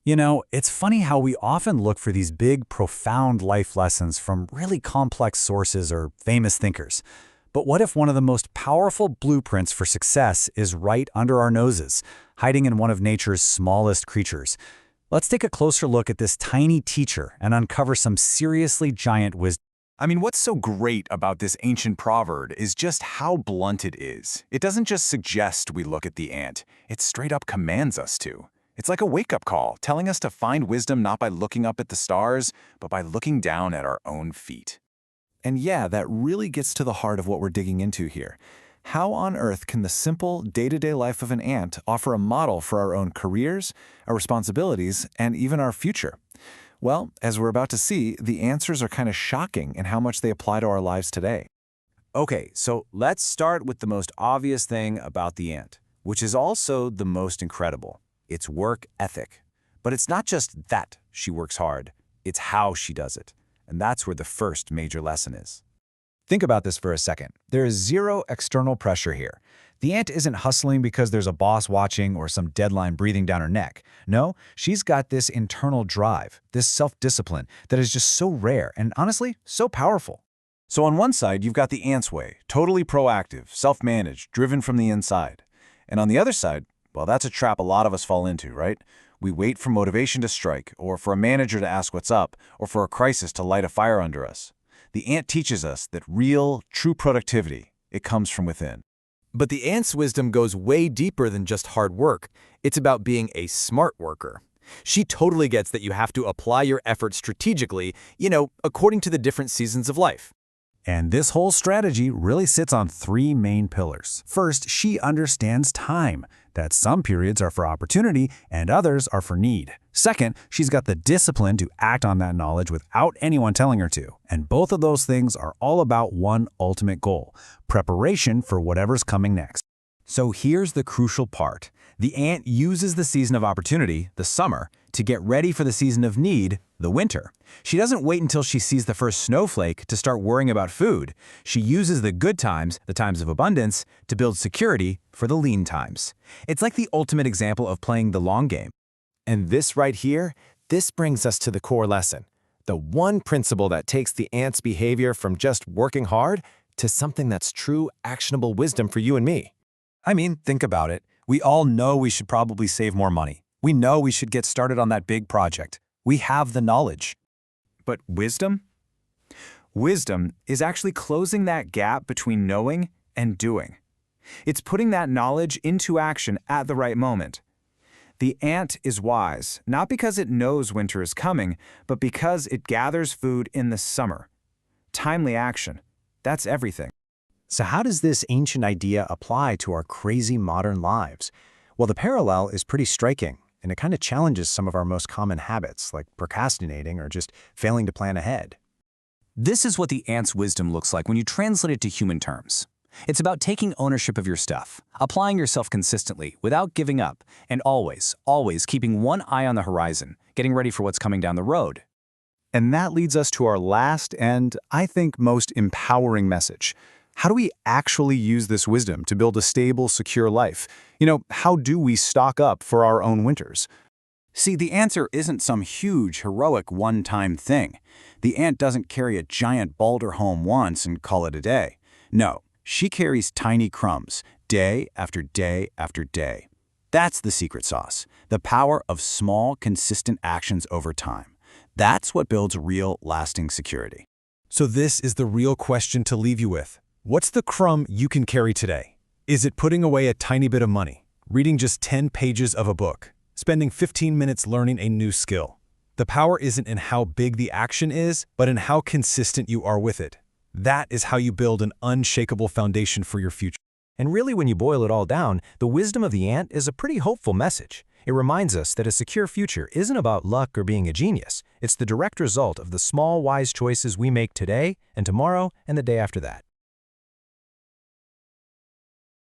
You know, it's funny how we often look for these big, profound life lessons from really complex sources or famous thinkers. But what if one of the most powerful blueprints for success is right under our noses, hiding in one of nature's smallest creatures? Let's take a closer look at this tiny teacher and uncover some seriously giant wisdom. I mean, what's so great about this ancient proverb is just how blunt it is. It doesn't just suggest we look at the ant, it straight up commands us to. It's like a wake-up call, telling us to find wisdom not by looking up at the stars, but by looking down at our own feet. And yeah, that really gets to the heart of what we're digging into here. How on earth can the simple, day-to-day life of an ant offer a model for our own careers, our responsibilities, and even our future? Well, as we're about to see, the answers are kind of shocking in how much they apply to our lives today. Okay, so let's start with the most obvious thing about the ant, which is also the most incredible. It's work ethic. But it's not just that she works hard, it's how she does it. And that's where the first major lesson is. Think about this for a second. There is zero external pressure here. The ant isn't hustling because there's a boss watching or some deadline breathing down her neck. No, she's got this internal drive, this self-discipline that is just so rare and honestly, so powerful. So on one side, you've got the ant's way, totally proactive, self-managed, driven from the inside. And on the other side, well, that's a trap a lot of us fall into, right? We wait for motivation to strike, or for a manager to ask what's up, or for a crisis to light a fire under us. The ant teaches us that real, true productivity, it comes from within. But the ant's wisdom goes way deeper than just hard work. It's about being a smart worker. She totally gets that you have to apply your effort strategically, according to the different seasons of life. And this whole strategy really sits on three main pillars. First, she understands time, that some periods are for opportunity and others are for need. Second, she's got the discipline to act on that knowledge without anyone telling her to. And both of those things are all about one ultimate goal: preparation for whatever's coming next. So here's the crucial part. The ant uses the season of opportunity, the summer, to get ready for the season of need, the winter. She doesn't wait until she sees the first snowflake to start worrying about food. She uses the good times, the times of abundance, to build security for the lean times. It's like the ultimate example of playing the long game. And this right here, this brings us to the core lesson. The one principle that takes the ant's behavior from just working hard to something that's true, actionable wisdom for you and me. I mean, think about it. We all know we should probably save more money. We know we should get started on that big project. We have the knowledge. But wisdom? Wisdom is actually closing that gap between knowing and doing. It's putting that knowledge into action at the right moment. The ant is wise, not because it knows winter is coming, but because it gathers food in the summer. Timely action. That's everything. So how does this ancient idea apply to our crazy modern lives? Well, the parallel is pretty striking, and it kind of challenges some of our most common habits, like procrastinating or just failing to plan ahead. This is what the ant's wisdom looks like when you translate it to human terms. It's about taking ownership of your stuff, applying yourself consistently without giving up, and always, always keeping one eye on the horizon, getting ready for what's coming down the road. And that leads us to our last and, I think, most empowering message. How do we actually use this wisdom to build a stable, secure life? How do we stock up for our own winters? See, the answer isn't some huge, heroic one-time thing. The ant doesn't carry a giant boulder home once and call it a day. No, she carries tiny crumbs, day after day after day. That's the secret sauce, the power of small, consistent actions over time. That's what builds real, lasting security. So this is the real question to leave you with. What's the crumb you can carry today? Is it putting away a tiny bit of money, reading just 10 pages of a book, spending 15 minutes learning a new skill? The power isn't in how big the action is, but in how consistent you are with it. That is how you build an unshakable foundation for your future. And really, when you boil it all down, the wisdom of the ant is a pretty hopeful message. It reminds us that a secure future isn't about luck or being a genius. It's the direct result of the small, wise choices we make today and tomorrow and the day after that.